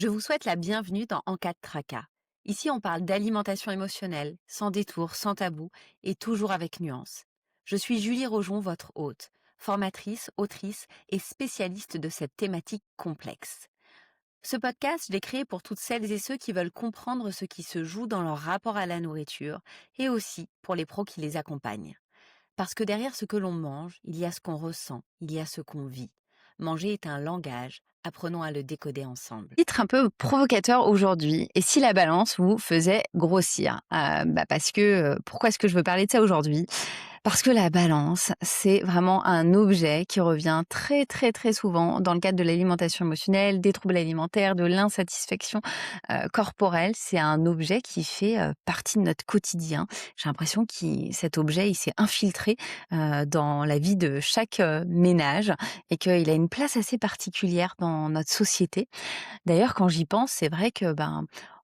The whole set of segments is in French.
Je vous souhaite la bienvenue dans En cas de tracas. Ici, on parle d'alimentation émotionnelle, sans détour, sans tabou et toujours avec nuance. Je suis Julie Rojon, votre hôte, formatrice, autrice et spécialiste de cette thématique complexe. Ce podcast, je l'ai créé pour toutes celles et ceux qui veulent comprendre ce qui se joue dans leur rapport à la nourriture et aussi pour les pros qui les accompagnent. Parce que derrière ce que l'on mange, il y a ce qu'on ressent, il y a ce qu'on vit. Manger est un langage, apprenons à le décoder ensemble. Titre un peu provocateur aujourd'hui. Et si la balance vous faisait grossir? Parce que, pourquoi est-ce que je veux parler de ça aujourd'hui? Parce que la balance, c'est vraiment un objet qui revient très, très, très souvent dans le cadre de l'alimentation émotionnelle, des troubles alimentaires, de l'insatisfaction, corporelle. C'est un objet qui fait, partie de notre quotidien. J'ai l'impression cet objet, il s'est infiltré, dans la vie de chaque, ménage et qu'il a une place assez particulière dans notre société. D'ailleurs, quand j'y pense, c'est vrai que,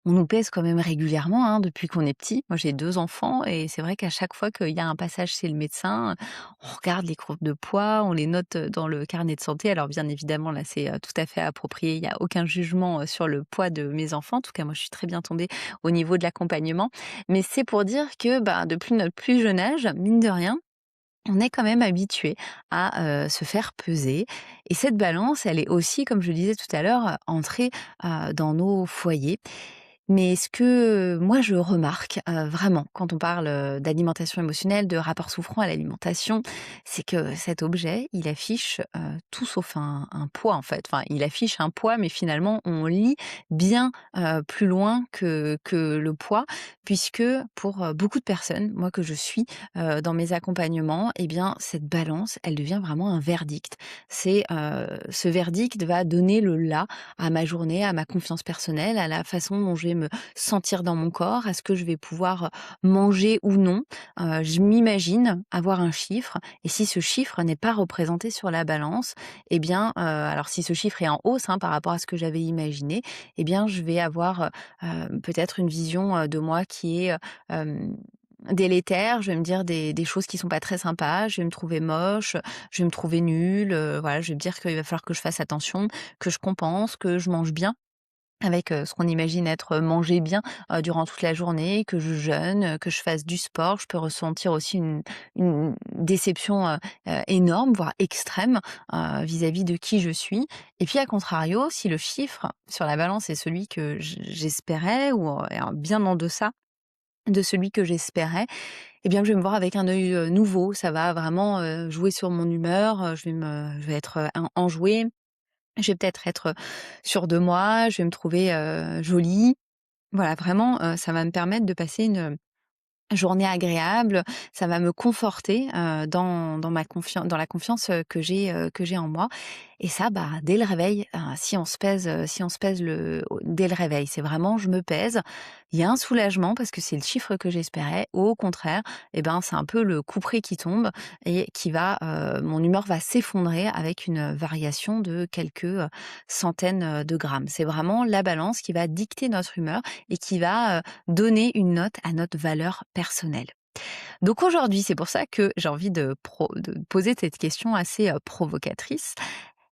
on nous pèse quand même régulièrement, hein, depuis qu'on est petit. Moi, j'ai 2 enfants et c'est vrai qu'à chaque fois qu'il y a un passage chez le médecin, on regarde les courbes de poids, on les note, dans le carnet de santé. Alors bien évidemment, là, c'est, tout à fait approprié. Il y a aucun jugement, sur le poids de mes enfants. En tout cas, moi, je suis très bien tombée au niveau de l'accompagnement. Mais c'est pour dire que, depuis notre plus jeune âge, mine de rien, on est quand même habitué à, se faire peser et cette balance, elle est aussi, comme je le disais tout à l'heure, entrée, dans nos foyers. Mais ce que moi je remarque, vraiment quand on parle, d'alimentation émotionnelle, de rapport souffrant à l'alimentation, c'est que cet objet, il affiche, tout sauf un poids en fait. Enfin, il affiche un poids, mais finalement on lit bien, plus loin que le poids puisque pour, beaucoup de personnes, moi que je suis, dans mes accompagnements et bien cette balance, elle devient vraiment un verdict. Ce verdict va donner le là à ma journée, à ma confiance personnelle, à la façon dont je vais me sentir dans mon corps, à ce que je vais pouvoir manger ou non. Je m'imagine avoir un chiffre et si ce chiffre n'est pas représenté sur la balance, eh bien, alors si ce chiffre est en hausse, hein, par rapport à ce que j'avais imaginé, eh bien je vais avoir, peut-être une vision, de moi qui est, délétère. Je vais me dire des choses qui sont pas très sympas, je vais me trouver moche, je vais me trouver nulle, voilà, je vais me dire qu'il va falloir que je fasse attention, que je compense, que je mange bien avec, ce qu'on imagine être, manger bien, durant toute la journée, que je jeûne, que je fasse du sport. Je peux ressentir aussi une déception, énorme, voire extrême, vis-à-vis de qui je suis et puis à contrario, si le chiffre sur la balance est celui que j'espérais ou, est bien en deçà de celui que j'espérais, eh bien, je vais me voir avec un œil, nouveau. Ça va vraiment, jouer sur mon humeur, je vais être, enjouée. Je vais peut-être être, sûre de moi, je vais me trouver, jolie. Voilà, vraiment, ça va me permettre de passer une journée agréable, ça va me conforter, dans ma confiance, dans la confiance, que j'ai en moi et ça, dès le réveil, si on se pèse dès le réveil, c'est vraiment je me pèse. Il y a un soulagement parce que c'est le chiffre que j'espérais ou au contraire, et ben, c'est un peu le couperet qui tombe et qui va, mon humeur va s'effondrer avec une variation de quelques, centaines, de grammes. C'est vraiment la balance qui va dicter notre humeur et qui va, donner une note à notre valeur personnelle. Donc aujourd'hui, c'est pour ça que j'ai envie de poser cette question assez, provocatrice.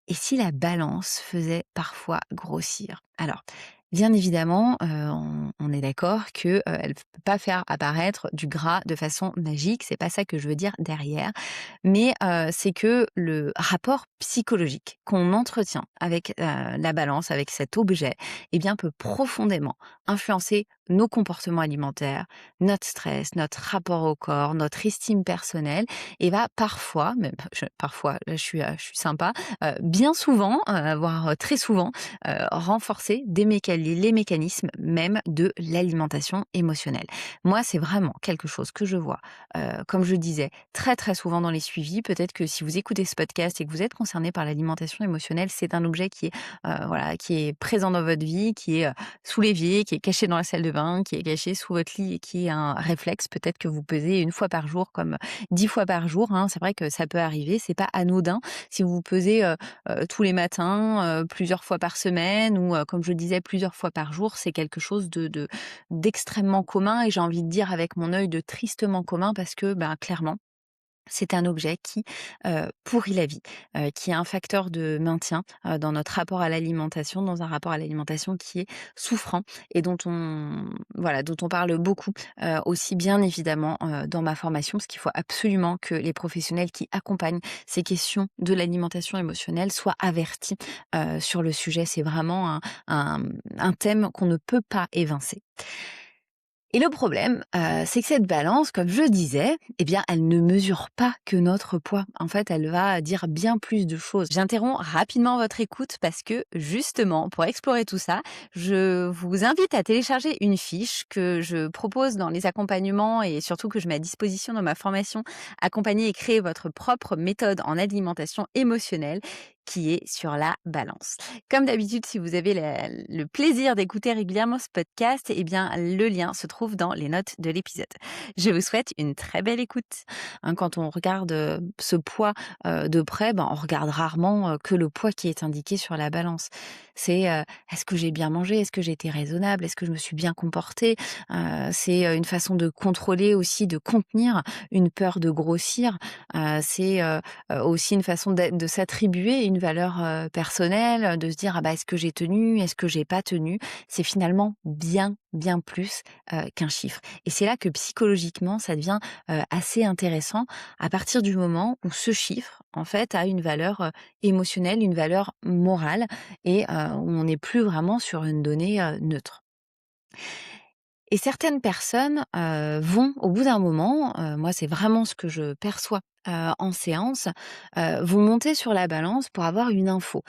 Et si la balance faisait parfois grossir? Alors, bien évidemment, on est d'accord que, elle ne peut pas faire apparaître du gras de façon magique, c'est pas ça que je veux dire derrière. Mais, c'est que le rapport psychologique qu'on entretient avec, la balance, avec cet objet, eh bien, peut profondément influencer nos comportements alimentaires, notre stress, notre rapport au corps, notre estime personnelle et va parfois, même parfois, là je suis sympa, bien souvent, voire très souvent, renforcer les mécanismes même de l'alimentation émotionnelle. Moi, c'est vraiment quelque chose que je vois, comme je disais, très, très souvent dans les suivis. Peut-être que si vous écoutez ce podcast et que vous êtes concerné par l'alimentation émotionnelle, c'est un objet qui est, voilà, qui est présent dans votre vie, qui est, sous l'évier, qui est caché dans la salle de bain, qui est caché sous votre lit et qui est un réflexe peut-être que vous pesez une fois par jour comme 10 fois par jour, hein. C'est vrai que ça peut arriver, c'est pas anodin. Si vous vous pesez, tous les matins, plusieurs fois par semaine ou, comme je disais, plusieurs fois par jour, c'est quelque chose d'extrêmement commun et j'ai envie de dire avec mon œil de tristement commun parce que, clairement, C'est un objet qui, pourrit la vie, qui est un facteur de maintien, dans notre rapport à l'alimentation, dans un rapport à l'alimentation qui est souffrant et dont on voilà, dont on parle beaucoup, aussi bien évidemment, dans ma formation, parce qu'il faut absolument que les professionnels qui accompagnent ces questions de l'alimentation émotionnelle soient avertis, sur le sujet. C'est vraiment un thème qu'on ne peut pas évincer. Et le problème, c'est que cette balance, comme je disais, eh bien, elle ne mesure pas que notre poids. En fait, elle va dire bien plus de choses. J'interromps rapidement votre écoute parce que, justement, pour explorer tout ça, je vous invite à télécharger une fiche que je propose dans les accompagnements et surtout que je mets à disposition dans ma formation «Accompagner et créer votre propre méthode en alimentation émotionnelle» qui est sur la balance. Comme d'habitude, si vous avez le plaisir d'écouter régulièrement ce podcast, eh bien, le lien se trouve dans les notes de l'épisode. Je vous souhaite une très belle écoute. Hein, quand on regarde ce poids de près, ben, on regarde rarement que le poids qui est indiqué sur la balance. C'est est-ce que j'ai bien mangé? Est-ce que j'ai été raisonnable? Est-ce que je me suis bien comportée? C'est une façon de contrôler aussi, de contenir une peur de grossir. C'est aussi une façon de s'attribuer une valeur, personnelle, de se dire: «Ah bah, est-ce que j'ai tenu? Est-ce que j'ai pas tenu?» C'est finalement bien, bien plus, qu'un chiffre et c'est là que psychologiquement ça devient, assez intéressant à partir du moment où ce chiffre, en fait, a une valeur, émotionnelle, une valeur morale et où on n'est plus vraiment sur une donnée, neutre. Et certaines personnes, vont au bout d'un moment, moi c'est vraiment ce que je perçois, en séance, vont monter sur la balance pour avoir une info,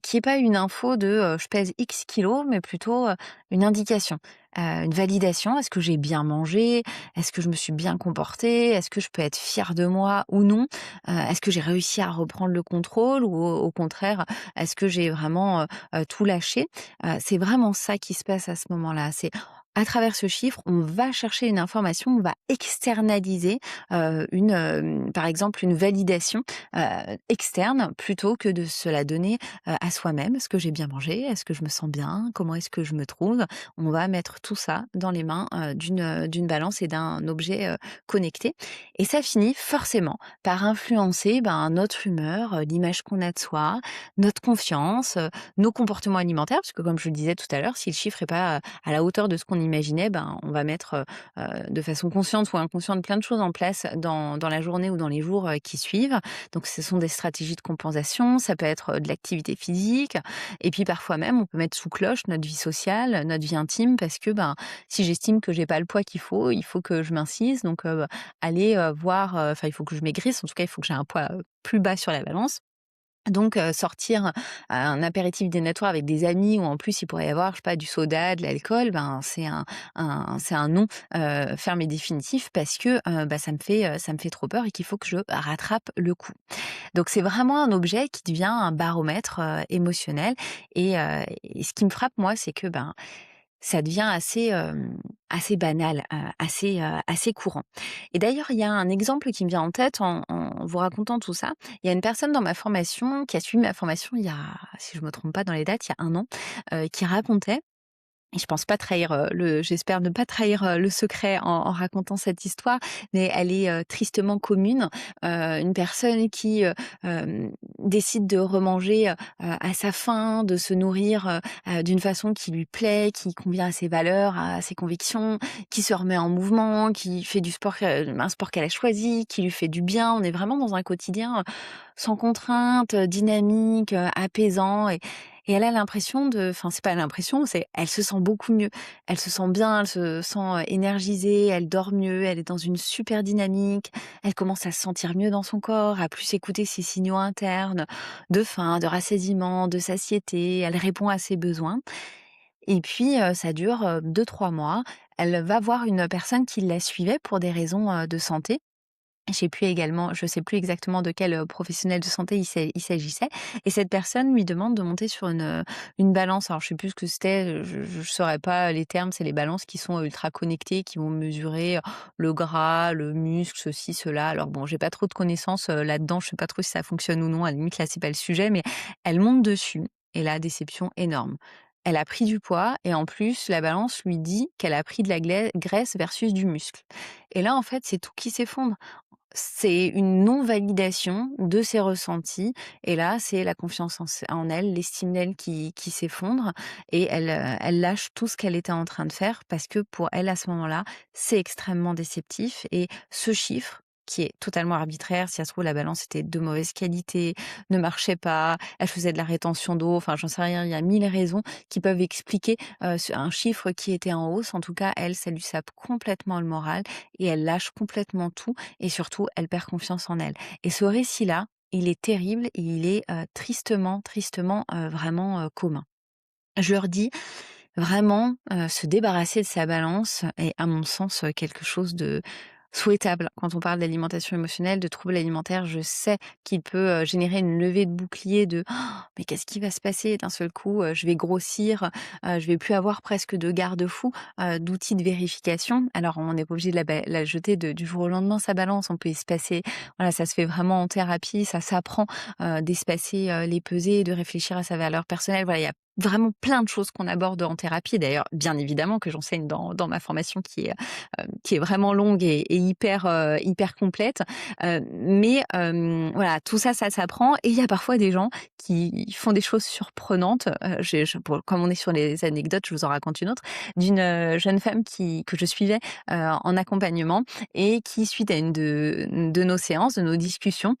qui est pas une info de, «Je pèse X kilos», mais plutôt, une indication, une validation. Est-ce que j'ai bien mangé? Est-ce que je me suis bien comportée? Est-ce que je peux être fière de moi ou non? Est-ce que j'ai réussi à reprendre le contrôle ou au contraire, est-ce que j'ai vraiment, tout lâché? C'est vraiment ça qui se passe à ce moment-là. C'est à travers ce chiffre, on va chercher une information, on va externaliser, par exemple, une validation, externe plutôt que de se la donner, à soi-même. Est-ce que j'ai bien mangé? Est-ce que je me sens bien? Comment est-ce que je me trouve? On va mettre tout ça dans les mains, d'une balance et d'un objet, connecté et ça finit forcément par influencer, ben, notre humeur, l'image qu'on a de soi, notre confiance, nos comportements alimentaires. Parce que comme je le disais tout à l'heure, si le chiffre est pas, à la hauteur de ce qu'on imaginait, ben, on va mettre, de façon consciente ou inconsciente plein de choses en place dans la journée ou dans les jours, qui suivent. Donc ce sont des stratégies de compensation, ça peut être, de l'activité physique et puis parfois même on peut mettre sous cloche notre vie sociale, notre vie intime parce que, ben, si j'estime que j'ai pas le poids qu'il faut, il faut que je m'incise donc aller, voir, enfin il faut que je maigrisse, en tout cas il faut que j'ai un poids, plus bas sur la balance. Donc sortir un apéritif dînatoire avec des amis où en plus il pourrait y avoir, je sais pas, du soda, de l'alcool, ben, c'est un non, ferme et définitif parce que, bah, ça me fait trop peur et qu'il faut que je rattrape le coup. Donc c'est vraiment un objet qui devient un baromètre, émotionnel et ce qui me frappe moi, c'est que, ben, ça devient assez, assez banal, assez courant. Et d'ailleurs, il y a un exemple qui me vient en tête en vous racontant tout ça. Il y a une personne dans ma formation qui a suivi ma formation il y a, si je me trompe pas dans les dates, il y a 1 an, qui racontait et je pense pas trahir, j'espère ne pas trahir, le secret en racontant cette histoire, mais elle est, tristement commune. Une personne qui, décide de remanger, à sa faim, de se nourrir, d'une façon qui lui plaît, qui convient à ses valeurs, à ses convictions, qui se remet en mouvement, qui fait du sport, un sport qu'elle a choisi, qui lui fait du bien. On est vraiment dans un quotidien, sans contrainte, dynamique, apaisant et elle a l'impression enfin c'est pas l'impression, c'est elle se sent beaucoup mieux. Elle se sent bien, elle se sent, énergisée, elle dort mieux, elle est dans une super dynamique, elle commence à se sentir mieux dans son corps, à plus écouter ses signaux internes de faim, de rassasiement, de satiété, elle répond à ses besoins et puis, ça dure, 2-3 mois. Elle va voir une personne qui la suivait pour des raisons, de santé. Je sais plus exactement de quel, professionnel de santé il s'agissait et cette personne lui demande de monter sur une balance. Alors je sais plus ce que c'était, je saurais pas les termes, c'est les balances qui sont ultra connectées, qui vont mesurer, le gras, le muscle, ceci, cela. Alors bon, j'ai pas trop de connaissances, là-dedans, je sais pas trop si ça fonctionne ou non, à la limite là, c'est pas le sujet, mais elle monte dessus et là, déception énorme. Elle a pris du poids et en plus, la balance lui dit qu'elle a pris de la graisse versus du muscle et là, en fait, c'est tout qui s'effondre. c'est une non-validation de ses ressentis et là, c'est la confiance en elle, l'estime d'elle qui s'effondre et elle lâche tout ce qu'elle était en train de faire parce que pour elle, à ce moment-là, c'est extrêmement déceptif et ce chiffre qui est totalement arbitraire, si ça se trouve la balance était de mauvaise qualité, ne marchait pas, elle faisait de la rétention d'eau, enfin j'en sais rien, il y a 1000 raisons qui peuvent expliquer, un chiffre qui était en hausse. En tout cas, elle, ça lui sape complètement le moral et elle lâche complètement tout et surtout, elle perd confiance en elle. Et ce récit-là, il est terrible et il est, tristement, tristement, vraiment, commun. Je leur dis vraiment, se débarrasser de sa balance est à mon sens, quelque chose de souhaitable. Quand on parle d'alimentation émotionnelle, de troubles alimentaires, je sais qu'il peut, générer une levée de bouclier de: «Oh, mais qu'est-ce qui va se passer? D'un seul coup, je vais grossir, je vais plus avoir presque de garde-fous, d'outils de vérification». Alors on n'est pas obligé de la jeter du jour au lendemain sa balance, on peut espacer voilà, ça se fait vraiment en thérapie, ça s'apprend, d'espacer, les pesées, de réfléchir à sa valeur personnelle. Voilà, il y a vraiment plein de choses qu'on aborde en thérapie. D'ailleurs, bien évidemment que j'enseigne dans ma formation qui est vraiment longue et hyper, hyper complète. Mais voilà, tout ça, ça s'apprend et il y a parfois des gens qui font des choses surprenantes. Comme on est sur les anecdotes, je vous en raconte une autre, d'une, jeune femme que je suivais, en accompagnement et qui, suite à une de nos séances, de nos discussions,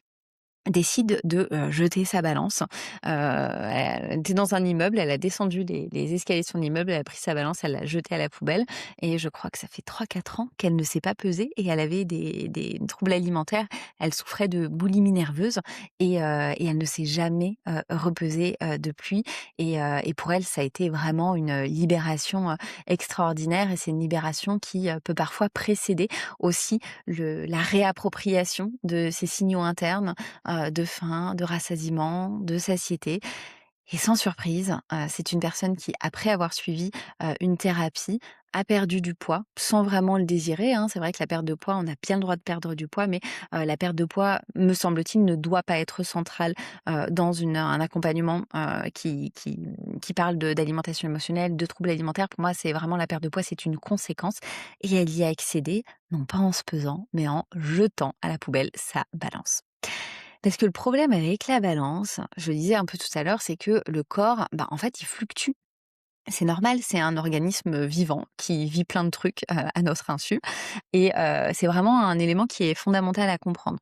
décide de, jeter sa balance. Elle était dans un immeuble, elle a descendu les escaliers de son immeuble, elle a pris sa balance, elle l'a jetée à la poubelle et je crois que ça fait 3 4 ans qu'elle ne s'est pas pesée et elle avait des troubles alimentaires. Elle souffrait de boulimie nerveuse et elle ne s'est jamais, repesée, depuis et pour elle, ça a été vraiment une libération, extraordinaire et c'est une libération qui, peut parfois précéder aussi la réappropriation de ces signaux internes, de faim, de rassasiement, de satiété et sans surprise, c'est une personne qui, après avoir suivi, une thérapie, a perdu du poids sans vraiment le désirer, hein. C'est vrai que la perte de poids, on a bien le droit de perdre du poids, mais, la perte de poids, me semble-t-il, ne doit pas être centrale, dans un accompagnement, qui parle d'alimentation émotionnelle, de troubles alimentaires. Pour moi, c'est vraiment la perte de poids, c'est une conséquence et elle y a accédé, non pas en se pesant, mais en jetant à la poubelle sa balance. Parce que le problème avec la balance, je le disais un peu tout à l'heure, c'est que le corps, bah, en fait, il fluctue. C'est normal, c'est un organisme vivant qui vit plein de trucs, à notre insu et c'est vraiment un élément qui est fondamental à comprendre.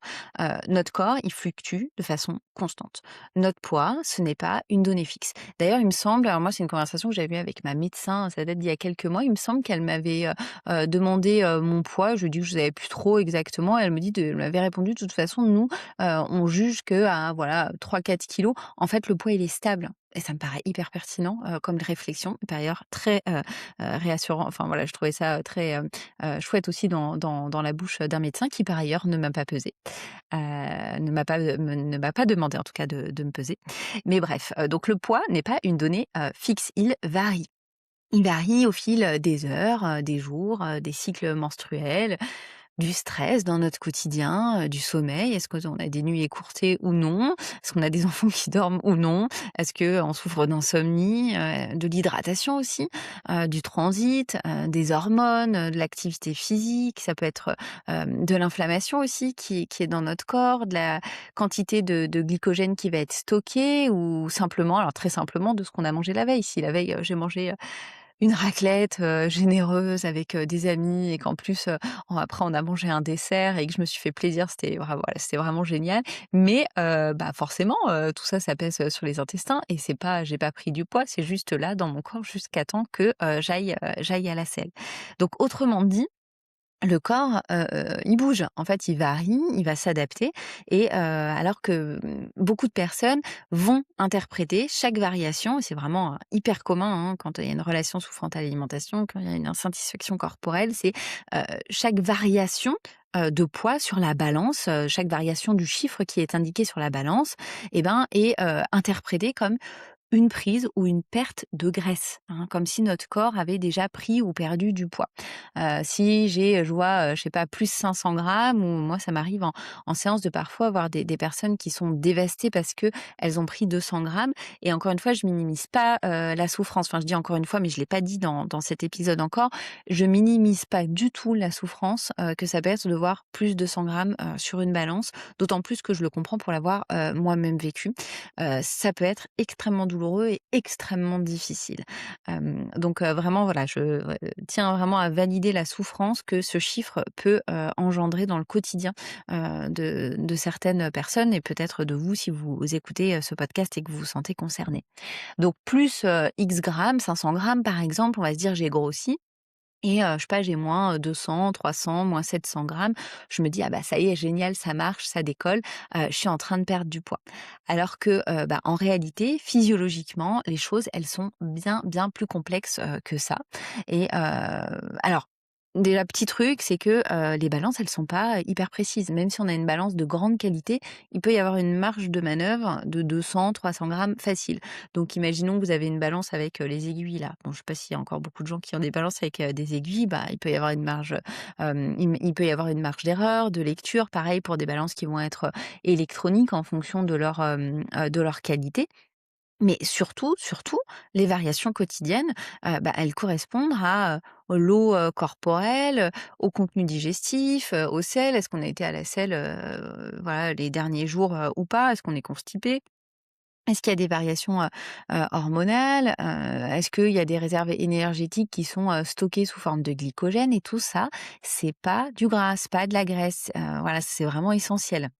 Notre corps, il fluctue de façon constante. Notre poids, ce n'est pas une donnée fixe. D'ailleurs, il me semble alors moi, c'est une conversation que j'avais eue avec ma médecin, ça date d'il y a quelques mois, il me semble qu'elle m'avait, demandé, mon poids. Je lui ai dit que je savais plus trop exactement. Elle me dit elle m'avait répondu: «De toute façon, nous, on juge qu'à voilà 3 4 kilos, en fait, le poids, il est stable». Et ça me paraît hyper pertinent, comme réflexion, par ailleurs très, réassurant. Enfin voilà, je trouvais ça, très, chouette aussi dans la bouche d'un médecin qui par ailleurs ne m'a pas pesée, ne m'a pas demandé en tout cas de me peser. Mais bref, donc le poids n'est pas une donnée, fixe, il varie. Il varie au fil, des heures, des jours, des cycles menstruels, du stress dans notre quotidien, du sommeil. Est-ce qu'on a des nuits écourtées ou non? Est-ce qu'on a des enfants qui dorment ou non? Est-ce qu'on souffre d'insomnie? De l'hydratation aussi, du transit, des hormones, de l'activité physique. Ça peut être, de l'inflammation aussi qui est dans notre corps, de la quantité de glycogène qui va être stocké ou simplement alors très simplement de ce qu'on a mangé la veille. Si la veille, j'ai mangé, une raclette, généreuse avec, des amis et qu'en plus, après on a mangé un dessert et que je me suis fait plaisir, c'était vraiment génial. Mais, bah, forcément, tout ça, ça pèse, sur les intestins et c'est pas j'ai pas pris du poids, c'est juste là dans mon corps jusqu'à temps que, j'aille à la selle. Donc autrement dit, le corps, il bouge. En fait, il varie, il va s'adapter et alors que, beaucoup de personnes vont interpréter chaque variation et c'est vraiment, hyper commun, hein, quand il y a une relation souffrante à l'alimentation, quand il y a une insatisfaction corporelle, c'est, chaque variation, de poids sur la balance, chaque variation du chiffre qui est indiqué sur la balance et ben, est, interprétée comme une prise ou une perte de graisse, hein, comme si notre corps avait déjà pris ou perdu du poids. Si je vois, je sais pas, plus 500 grammes, ou moi ça m'arrive en séance de parfois avoir des personnes qui sont dévastées parce qu'elles ont pris 200 grammes. Et encore une fois, je minimise pas, la souffrance. Enfin, je dis encore une fois, mais je l'ai pas dit dans cet épisode encore, je minimise pas du tout la souffrance, que ça peut être de voir plus de 100 grammes, sur une balance, d'autant plus que je le comprends pour l'avoir, moi-même vécu. Ça peut être extrêmement douloureux et extrêmement difficile. Donc vraiment voilà, je, tiens vraiment à valider la souffrance que ce chiffre peut, engendrer dans le quotidien, de certaines personnes et peut-être de vous si vous écoutez, ce podcast et que vous vous sentez concerné. Donc plus, X grammes, 500 grammes par exemple, on va se dire: «J'ai grossi». Et je sais pas, j'ai moins, 200, 300, moins 700 grammes. Je me dis: «Ah bah, ça y est, génial, ça marche, ça décolle, je suis en train de perdre du poids». Alors que, bah, en réalité, physiologiquement, les choses, elles sont bien, bien plus complexes, que ça. Et alors, déjà, petit truc, c'est que, les balances, elles sont pas hyper précises. Même si on a une balance de grande qualité, il peut y avoir une marge de manœuvre de 200-300 grammes facile. Donc imaginons que vous avez une balance avec, les aiguilles là. Bon, je sais pas s'il y a encore beaucoup de gens qui ont des balances avec, des aiguilles, bah, il peut y avoir une marge, il peut y avoir une marge d'erreur, de lecture. Pareil pour des balances qui vont être, électroniques en fonction de leur qualité. Mais surtout, surtout, les variations quotidiennes, bah, elles correspondent à l'eau, corporelle, au contenu digestif, au sel. Est-ce qu'on a été à la selle, voilà, les derniers jours, ou pas? Est-ce qu'on est constipé? Est-ce qu'il y a des variations, hormonales? Est-ce qu'il y a des réserves énergétiques qui sont, stockées sous forme de glycogène? Et tout ça, c'est pas du gras, c'est pas de la graisse. Voilà, c'est vraiment essentiel.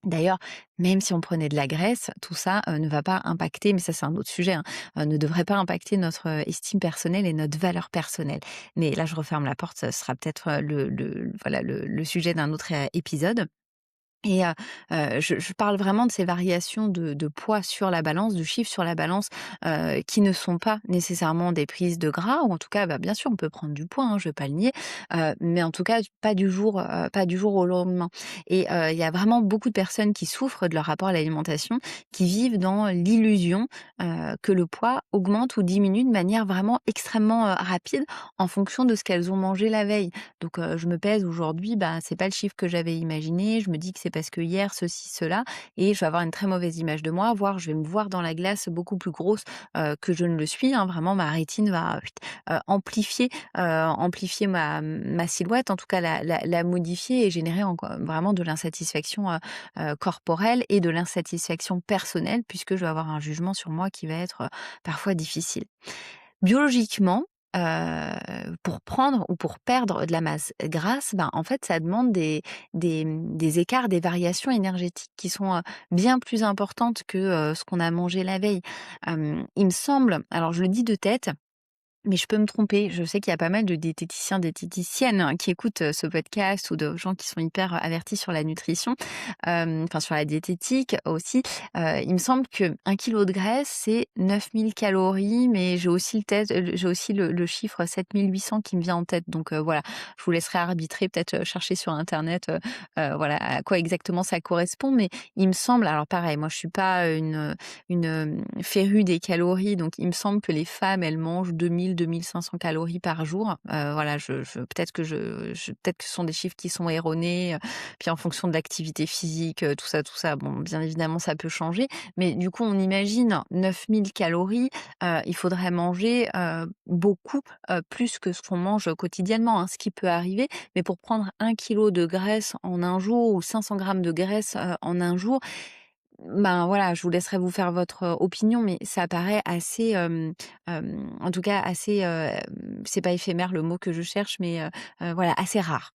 D'ailleurs, même si on prenait de la graisse, tout ça, ne va pas impacter, mais ça c'est un autre sujet, hein, ne devrait pas impacter notre, estime personnelle et notre valeur personnelle. Mais là, je referme la porte, ça sera peut-être, le voilà le sujet d'un autre, épisode. Et je parle vraiment de ces variations de poids sur la balance, de chiffres sur la balance, qui ne sont pas nécessairement des prises de gras, ou en tout cas, bah, bien sûr, on peut prendre du poids, hein, je vais pas le nier, mais en tout cas, pas du jour au lendemain. Et il y a vraiment beaucoup de personnes qui souffrent de leur rapport à l'alimentation, qui vivent dans l'illusion, que le poids augmente ou diminue de manière vraiment extrêmement, rapide en fonction de ce qu'elles ont mangé la veille. Donc je me pèse aujourd'hui, bah, c'est pas le chiffre que j'avais imaginé. Je me dis que c'est parce que hier ceci, cela, et je vais avoir une très mauvaise image de moi, voire je vais me voir dans la glace beaucoup plus grosse, que je ne le suis, hein. Vraiment ma rétine va, amplifier ma silhouette, en tout cas la modifier et générer enco vraiment de l'insatisfaction, corporelle et de l'insatisfaction personnelle, puisque je vais avoir un jugement sur moi qui va être, parfois difficile. Biologiquement, pour prendre ou pour perdre de la masse grasse, ben, en fait, ça demande des écarts, des variations énergétiques qui sont, bien plus importantes que, ce qu'on a mangé la veille. Il me semble, alors je le dis de tête, mais je peux me tromper. Je sais qu'il y a pas mal de diététiciens, diététiciennes, hein, qui écoutent, ce podcast, ou de gens qui sont hyper avertis sur la nutrition, enfin sur la diététique aussi. Il me semble qu'1 kilo de graisse, c'est 9 000 calories, mais j'ai aussi le chiffre 7 800 qui me vient en tête. Donc voilà, je vous laisserai arbitrer, peut-être, chercher sur internet, voilà, à quoi exactement ça correspond. Mais il me semble, alors pareil, moi je suis pas une férue des calories, donc il me semble que les femmes, elles mangent 2 500 calories par jour. Voilà, je peut-être que ce sont des chiffres qui sont erronés, puis en fonction de l'activité physique, tout ça, bon, bien évidemment, ça peut changer. Mais du coup, on imagine 9 000 calories, il faudrait manger, beaucoup, plus que ce qu'on mange quotidiennement, hein, ce qui peut arriver. Mais pour prendre 1 kilo de graisse en un jour ou 500 grammes de graisse, en un jour, ben, voilà, je vous laisserai vous faire votre, opinion, mais ça paraît assez, en tout cas assez, c'est pas éphémère le mot que je cherche, mais voilà, assez rare.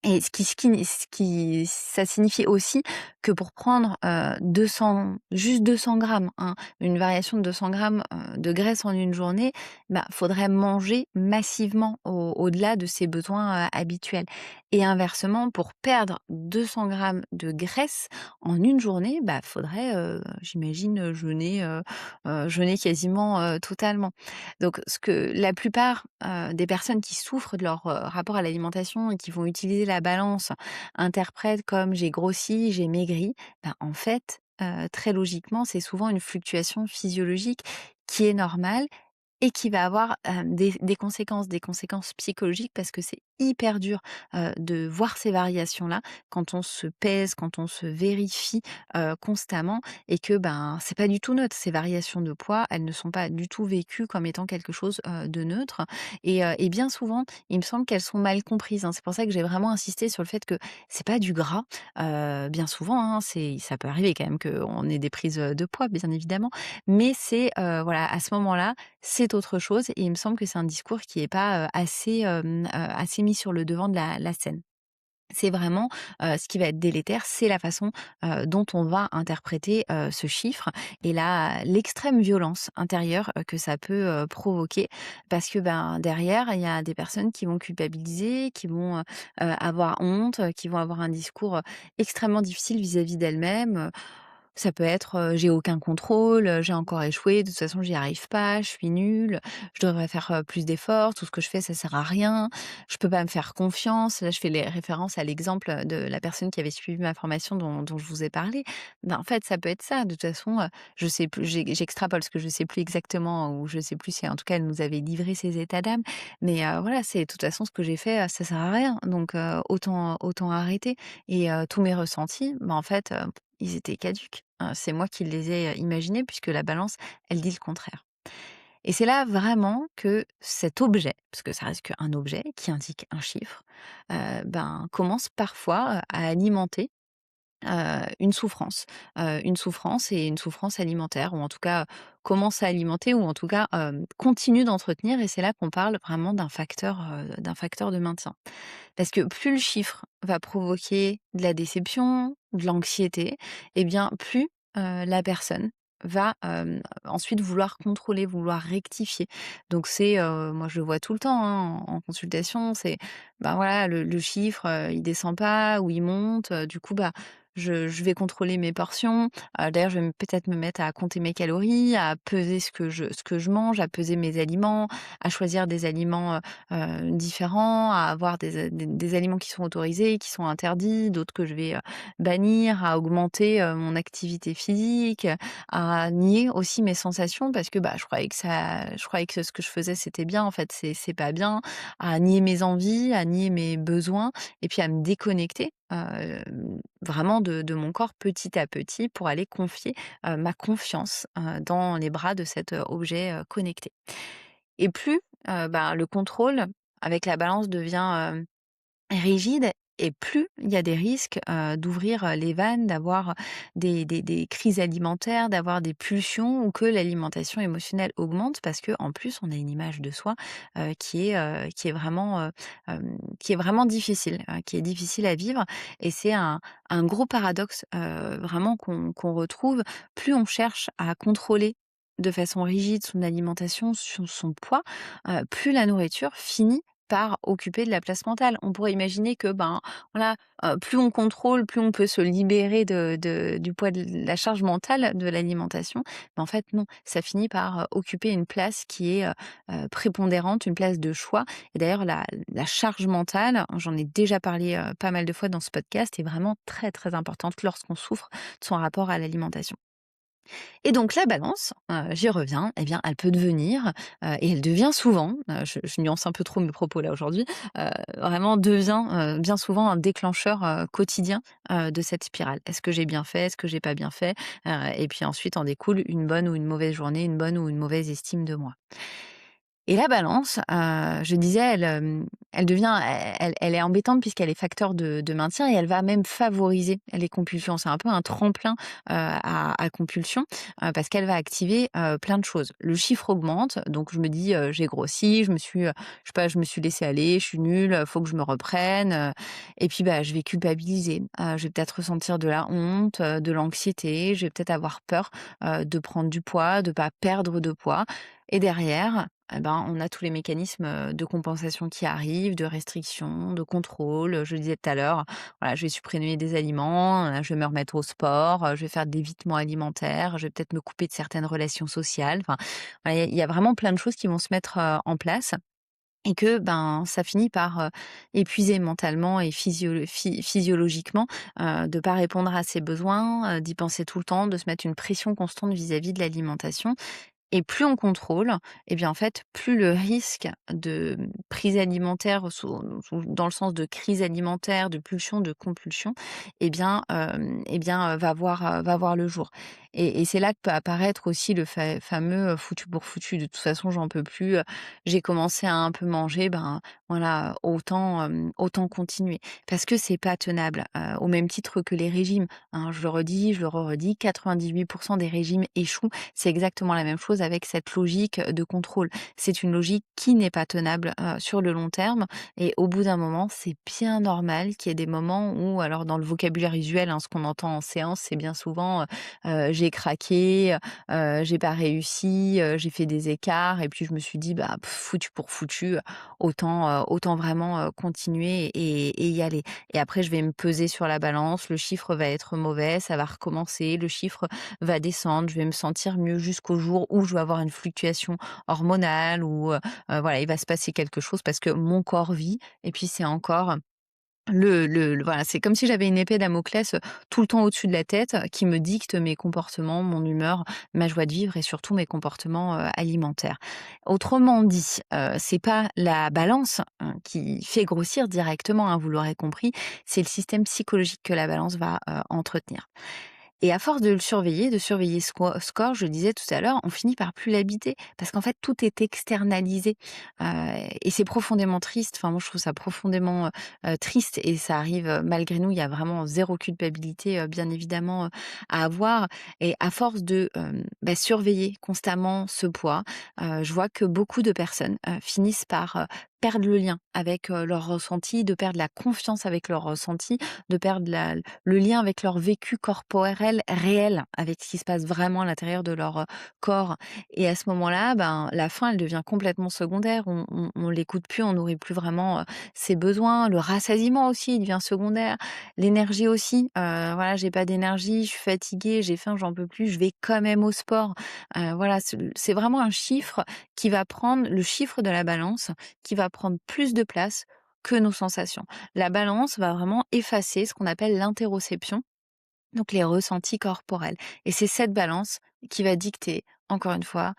Et ce qui ça signifie aussi que pour prendre, 200, juste 200 grammes, hein, une variation de 200 grammes, de graisse en une journée, bah, faudrait manger massivement au-delà de ses besoins, habituels. Et inversement, pour perdre 200 grammes de graisse en une journée, bah, faudrait, j'imagine, jeûner quasiment, totalement. Donc ce que la plupart, des personnes qui souffrent de leur, rapport à l'alimentation et qui vont utiliser la balance interprètent comme: «J'ai grossi, j'ai maigri», ben, en fait, très logiquement, c'est souvent une fluctuation physiologique qui est normale et qui va avoir, des conséquences psychologiques parce que c'est hyper dur, de voir ces variations-là quand on se pèse, quand on se vérifie, constamment et que, ben, c'est pas du tout neutre. Ces variations de poids, elles ne sont pas du tout vécues comme étant quelque chose, de neutre et bien souvent, il me semble qu'elles sont mal comprises, hein. C'est pour ça que j'ai vraiment insisté sur le fait que c'est pas du gras, bien souvent, hein, ça peut arriver quand même qu'on ait des prises, de poids, bien évidemment, mais c'est, voilà, à ce moment-là, c'est autre chose et il me semble que c'est un discours qui est pas, assez mis sur le devant de la scène. C'est vraiment, ce qui va être délétère, c'est la façon, dont on va interpréter, ce chiffre et l'extrême violence intérieure, que ça peut, provoquer. Parce que, ben, derrière, il y a des personnes qui vont culpabiliser, qui vont, avoir honte, qui vont avoir un discours, extrêmement difficile vis-à-vis d'elles-mêmes. Ça peut être, «J'ai aucun contrôle, j'ai encore échoué, de toute façon j'y arrive pas, je suis nulle, je devrais faire, plus d'efforts, tout ce que je fais ça sert à rien, je peux pas me faire confiance». Là, je fais les références à l'exemple, de la personne qui avait suivi ma formation dont je vous ai parlé. Ben, en fait, ça peut être ça. De toute façon, je sais plus, j'extrapole parce que je sais plus exactement ou je sais plus si en tout cas elle nous avait livré ses états d'âme. Mais, voilà, c'est de toute façon ce que j'ai fait, ça sert à rien donc, autant arrêter et tous mes ressentis, ben, en fait, ils étaient caducs. C'est moi qui les ai, imaginés puisque la balance, elle dit le contraire. Et c'est là vraiment que cet objet, parce que ça reste qu'un objet qui indique un chiffre, ben, commence parfois, à alimenter, une souffrance et une souffrance alimentaire ou en tout cas, commence à alimenter ou en tout cas, continue d'entretenir et c'est là qu'on parle vraiment d'un facteur de maintien. Parce que plus le chiffre va provoquer de la déception, de l'anxiété et bien plus, la personne va, ensuite vouloir contrôler, vouloir rectifier. Donc c'est, moi je le vois tout le temps, hein, en consultation, c'est, ben, voilà, le chiffre, il descend pas ou il monte, du coup, bah, je vais contrôler mes portions. D'ailleurs, je vais peut-être me mettre à compter mes calories, à peser ce que je mange, à peser mes aliments, à choisir des aliments, différents, à avoir des aliments qui sont autorisés, qui sont interdits, d'autres que je vais, bannir, à augmenter, mon activité physique, à nier aussi mes sensations parce que, bah, je croyais que ce que je faisais c'était bien, en fait c'est pas bien, à nier mes envies, à nier mes besoins et puis à me déconnecter, vraiment de mon corps petit à petit pour aller confier, ma confiance, dans les bras de cet, objet, connecté. Et plus, ben, le contrôle avec la balance devient, rigide et plus il y a des risques, d'ouvrir, les vannes, d'avoir des crises alimentaires, d'avoir des pulsions ou que l'alimentation émotionnelle augmente parce que en plus on a une image de soi, qui est vraiment difficile, qui est difficile à vivre et c'est un gros paradoxe, vraiment qu'on retrouve. Plus on cherche à contrôler de façon rigide son alimentation, son poids, plus la nourriture finit par occuper de la place mentale. On pourrait imaginer que, ben, voilà, plus on contrôle, plus on peut se libérer du poids de la charge mentale de l'alimentation. Mais en fait, non, ça finit par, occuper une place qui est, prépondérante, une place de choix. Et d'ailleurs la charge mentale, j'en ai déjà parlé, pas mal de fois dans ce podcast, est vraiment très, très importante lorsqu'on souffre de son rapport à l'alimentation. Et donc la balance, j'y reviens, eh bien, elle peut devenir, et elle devient souvent, je nuance un peu trop mes propos là aujourd'hui, vraiment devient, bien souvent un déclencheur, quotidien, de cette spirale. Est-ce que j'ai bien fait? Est-ce que j'ai pas bien fait? Et puis ensuite en découle une bonne ou une mauvaise journée, une bonne ou une mauvaise estime de moi. Et la balance, je disais, elle devient elle est embêtante puisqu'elle est facteur de maintien et elle va même favoriser les compulsions. C'est un peu un tremplin, à compulsion, parce qu'elle va activer, plein de choses. Le chiffre augmente, donc je me dis, «J'ai grossi, je sais pas, je me suis laissée aller, je suis nulle, faut que je me reprenne», et puis, bah, je vais culpabiliser. Je vais peut-être ressentir de la honte, de l'anxiété, je vais peut-être avoir peur, de prendre du poids, de pas perdre de poids et derrière, eh ben, on a tous les mécanismes, de compensation qui arrivent, de restriction, de contrôle. Je le disais tout à l'heure, voilà, je vais supprimer des aliments, je vais me remettre au sport, je vais faire de l'évitement alimentaire, je vais peut-être me couper de certaines relations sociales. Enfin, voilà, il y a vraiment plein de choses qui vont se mettre, en place et que, ben, ça finit par, épuiser mentalement et physiologiquement, de pas répondre à ses besoins, d'y penser tout le temps, de se mettre une pression constante vis-à-vis de l'alimentation. Et plus on contrôle, et bien, en fait, plus le risque de prise alimentaire dans le sens de crise alimentaire, de pulsion, de compulsion, va voir le jour. Et c'est là que peut apparaître aussi le fameux, foutu pour foutu. De toute façon, j'en peux plus, j'ai commencé à un peu manger, ben, voilà, autant continuer. Parce que c'est pas tenable, au même titre que les régimes, hein. Je le redis, je le re-redis, 98 des régimes échouent. C'est exactement la même chose avec cette logique de contrôle. C'est une logique qui n'est pas tenable, sur le long terme, et au bout d'un moment, c'est bien normal qu'il y ait des moments où, alors dans le vocabulaire usuel, hein, ce qu'on entend en séance, c'est bien souvent, j'ai craqué, j'ai pas réussi, j'ai fait des écarts et puis je me suis dit: «Bah, foutu pour foutu, autant vraiment, continuer et y aller». Et après je vais me peser sur la balance, le chiffre va être mauvais, ça va recommencer, le chiffre va descendre, je vais me sentir mieux jusqu'au jour où je vais avoir une fluctuation hormonale ou, voilà, il va se passer quelque chose parce que mon corps vit. Et puis c'est encore voilà, c'est comme si j'avais une épée Damoclès, tout le temps au-dessus de la tête, qui me dicte mes comportements, mon humeur, ma joie de vivre et surtout mes comportements, alimentaires. Autrement dit, c'est pas la balance, hein, qui fait grossir directement, hein, vous l'aurez compris, c'est le système psychologique que la balance va, entretenir. Et à force de le surveiller, de surveiller ce corps, je le disais tout à l'heure, on finit par plus l'habiter parce qu'en fait tout est externalisé, heu et c'est profondément triste. Enfin moi je trouve ça profondément, triste, et ça arrive, malgré nous. Il y a vraiment zéro culpabilité, bien évidemment, à avoir. Et à force de, surveiller constamment ce poids, je vois que beaucoup de personnes, finissent par, perdre le lien avec, leurs ressentis, de perdre la confiance avec leurs ressentis, de perdre le lien avec leur vécu corporel réel, avec ce qui se passe vraiment à l'intérieur de leur, corps. Et à ce moment-là, ben, la faim, elle devient complètement secondaire. On l'écoute plus, on nourrit plus vraiment, ses besoins. Le rassasiement aussi, il devient secondaire. L'énergie aussi, voilà, j'ai pas d'énergie, je suis fatiguée, j'ai faim, j'en peux plus, je vais quand même au sport. Voilà, c'est vraiment un chiffre qui va prendre le chiffre de la balance, qui va prendre plus de place que nos sensations. La balance va vraiment effacer ce qu'on appelle l'interoception, donc les ressentis corporels. Et c'est cette balance qui va dicter, encore une fois,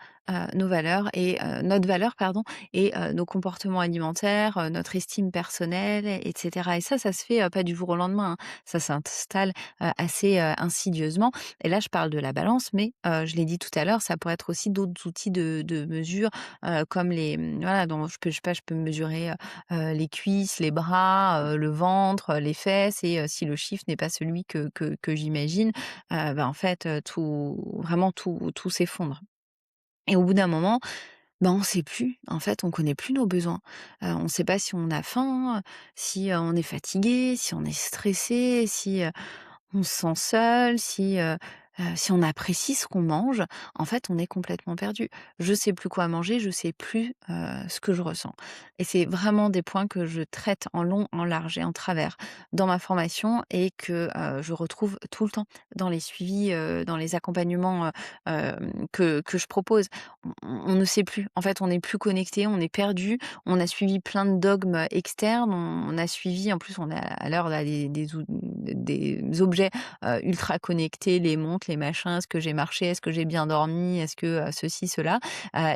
nos valeurs et notre valeur, pardon, et nos comportements alimentaires, notre estime personnelle, et cetera. Et ça se fait, pas du jour au lendemain, hein. Ça s'installe, assez, insidieusement. Et là, je parle de la balance, mais je l'ai dit tout à l'heure, ça pourrait être aussi d'autres outils de mesure, comme voilà, dont je sais pas, je peux mesurer, les cuisses, les bras, le ventre, les fesses. Et si le chiffre n'est pas celui que j'imagine, en fait, tout s'effondre. Et au bout d'un moment, ben, on sait plus. En fait, on connaît plus nos besoins. On ne sait pas si on a faim, si, on est fatigué, si on est stressé, si, on se sent seul, si on apprécie ce qu'on mange. En fait, on est complètement perdu. Je sais plus quoi manger, je sais plus, ce que je ressens. Et c'est vraiment des points que je traite en long, en large et en travers dans ma formation, et que, je retrouve tout le temps dans les suivis, dans les accompagnements, que je propose. On ne sait plus. En fait, on n'est plus connecté, on est perdu. On a suivi plein de dogmes externes. On a suivi, en plus, on est à l'heure là des objets, ultra connectés, les montres, les machins. Est-ce que j'ai marché? Est-ce que j'ai bien dormi? Est-ce que, ceci, cela?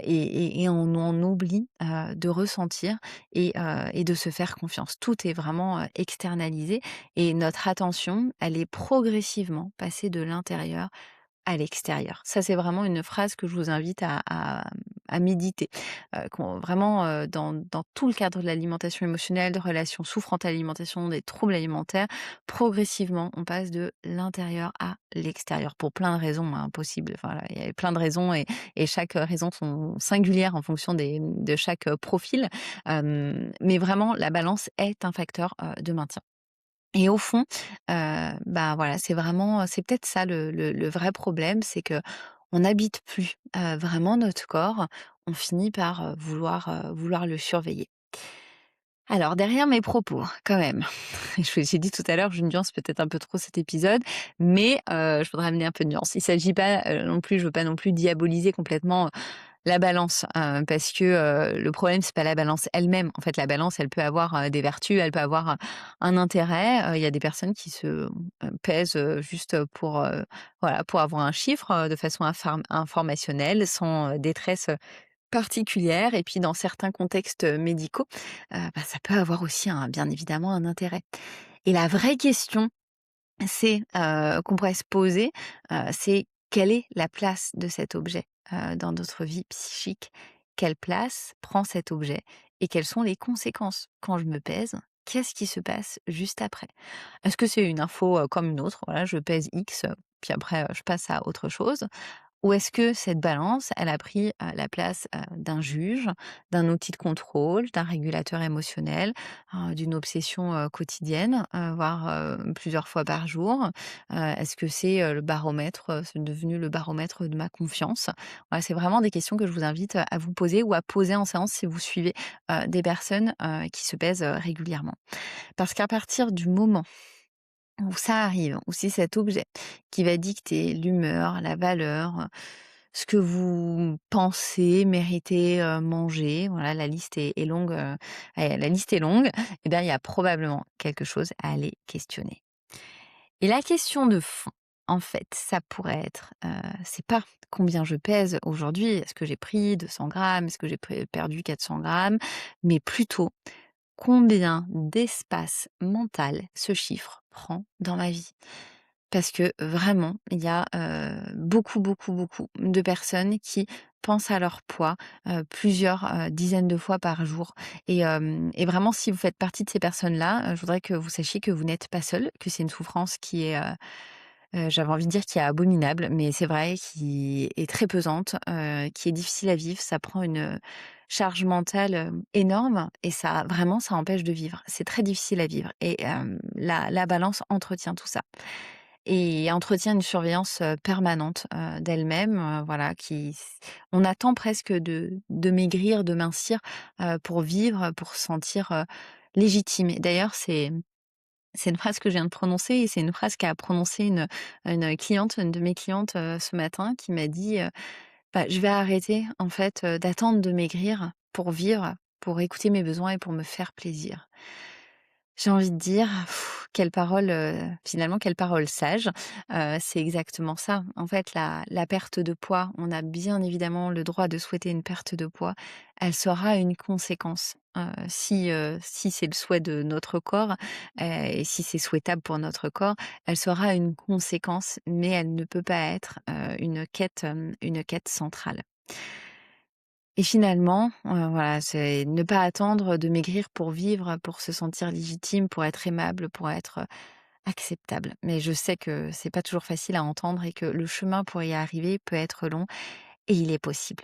Et on en oublie, de ressentir et de se faire confiance. Tout est vraiment, externalisé, et notre attention, elle est progressivement passée de l'intérieur à l'extérieur. Ça, c'est vraiment une phrase que je vous invite à méditer. Qu'on vraiment, dans tout le cadre de l'alimentation émotionnelle, de relations souffrantes à l'alimentation, des troubles alimentaires, progressivement, on passe de l'intérieur à l'extérieur pour plein de raisons, hein, possibles. Voilà, il y a plein de raisons, et chaque raison sont singulières en fonction de chaque, profil. Mais vraiment, la balance est un facteur, de maintien. Et au fond, voilà, c'est peut-être ça le vrai problème, c'est que on n'habite plus, vraiment notre corps. On finit par, vouloir le surveiller. Alors derrière mes propos, quand même, j'ai dit tout à l'heure, je nuance peut-être un peu trop cet épisode, mais je voudrais amener un peu de nuance. Il s'agit pas, non plus, je veux pas non plus diaboliser complètement La balance, parce que, le problème, c'est pas la balance elle-même. En fait, la balance, elle peut avoir, des vertus, elle peut avoir, un intérêt. Il y a des personnes qui se, pèsent, juste, pour, voilà, pour avoir un chiffre, de façon informationnelle, sans, détresse, particulière. Et puis dans certains contextes, médicaux, ça peut avoir aussi bien évidemment un intérêt. Et la vraie question, c'est, qu'on pourrait se poser, c'est: quelle est la place de cet objet, dans notre vie psychique? Quelle place prend cet objet? Et quelles sont les conséquences? Quand je me pèse, qu'est-ce qui se passe juste après? Est-ce que c'est une info, comme une autre? Voilà, je pèse X, puis après, je passe à autre chose. Ou est-ce que cette balance, elle a pris, la place, d'un juge, d'un outil de contrôle, d'un régulateur émotionnel, d'une obsession, quotidienne, voire, plusieurs fois par jour? Est-ce que c'est, le baromètre, c'est devenu le baromètre de ma confiance? Voilà, c'est vraiment des questions que je vous invite, à vous poser ou à poser en séance si vous suivez, des personnes, qui se pèsent, régulièrement. Parce qu'à partir du moment où ça arrive, où c'est cet objet qui va dicter l'humeur, la valeur, ce que vous pensez mériter, manger, voilà, la liste est longue, la liste est longue, et bien, il y a probablement quelque chose à aller questionner. Et la question de fond, en fait, ça pourrait être, c'est pas combien je pèse aujourd'hui, est-ce que j'ai pris 200 grammes, est-ce que j'ai perdu 400 grammes, mais plutôt combien d'espace mental ce chiffre prend dans ma vie? Parce que vraiment, il y a, beaucoup, beaucoup, beaucoup de personnes qui pensent à leur poids, plusieurs, dizaines de fois par jour. Et vraiment, si vous faites partie de ces personnes-là, je voudrais que vous sachiez que vous n'êtes pas seul, que c'est une souffrance qui est, j'avais envie de dire qui est abominable, mais c'est vrai, qui est très pesante, qui est difficile à vivre. Ça prend une, charge mentale, énorme, et ça vraiment, ça empêche de vivre. C'est très difficile à vivre, et la balance entretient tout ça, et entretient une surveillance, permanente, d'elle-même, voilà, on attend presque de maigrir, de mincir, pour vivre, pour se sentir, légitime. Et d'ailleurs, c'est une phrase que je viens de prononcer, et c'est une phrase qu'a prononcée une cliente, une de mes clientes, ce matin, qui m'a dit, «Je vais arrêter en fait, d'attendre de maigrir pour vivre, pour écouter mes besoins et pour me faire plaisir». J'ai envie de dire, quelle parole, finalement, quelle parole sage. C'est exactement ça. En fait, la perte de poids, on a bien évidemment le droit de souhaiter une perte de poids. Elle sera une conséquence, si c'est le souhait de notre corps, et si c'est souhaitable pour notre corps, elle sera une conséquence, mais elle ne peut pas être, une quête centrale. Et finalement, voilà, c'est ne pas attendre de maigrir pour vivre, pour se sentir légitime, pour être aimable, pour être, acceptable. Mais je sais que c'est pas toujours facile à entendre, et que le chemin pour y arriver peut être long, et il est possible.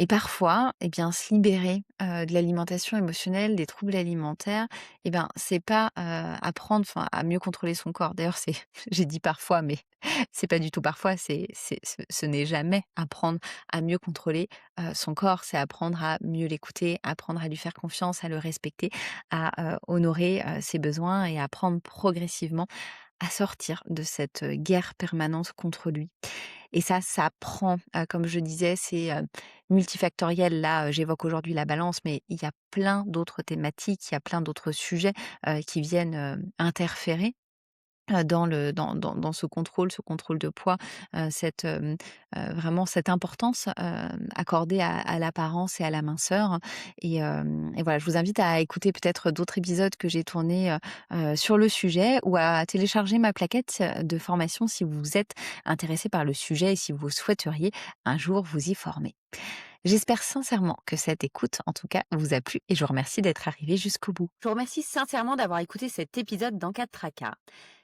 Et parfois, eh bien, se libérer, de l'alimentation émotionnelle, des troubles alimentaires, c'est pas, apprendre, à mieux contrôler son corps. D'ailleurs, c'est j'ai dit parfois, mais c'est pas du tout parfois, ce n'est jamais apprendre à mieux contrôler, son corps. C'est apprendre à mieux l'écouter, apprendre à lui faire confiance, à le respecter, à, honorer, ses besoins, et apprendre progressivement à sortir de cette, guerre permanente contre lui. Et ça prend, comme je disais, c'est, multifactoriel. Là, j'évoque aujourd'hui la balance, mais il y a plein d'autres thématiques, il y a plein d'autres sujets, qui viennent, interférer, dans ce contrôle de poids, vraiment cette importance, accordée à l'apparence et à la minceur. Et voilà, je vous invite à écouter peut-être d'autres épisodes que j'ai tournés, sur le sujet, ou à télécharger ma plaquette, de formation si vous êtes intéressé par le sujet et si vous souhaiteriez un jour vous y former. J'espère sincèrement que cette écoute, en tout cas, vous a plu, et je vous remercie d'être arrivé jusqu'au bout. Je vous remercie sincèrement d'avoir écouté cet épisode d'En cas de tracas.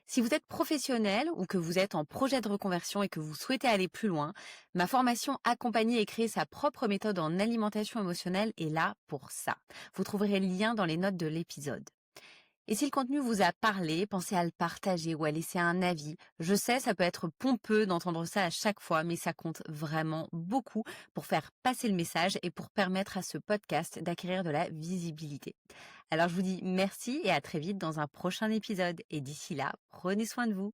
Si vous êtes professionnel ou que vous êtes en projet de reconversion et que vous souhaitez aller plus loin, ma formation Accompagner et créer sa propre méthode en alimentation émotionnelle est là pour ça. Vous trouverez le lien dans les notes de l'épisode. Et si le contenu vous a parlé, pensez à le partager ou à laisser un avis. Je sais, ça peut être pompeux d'entendre ça à chaque fois, mais ça compte vraiment beaucoup pour faire passer le message et pour permettre à ce podcast d'acquérir de la visibilité. Alors je vous dis merci et à très vite dans un prochain épisode. Et d'ici là, prenez soin de vous.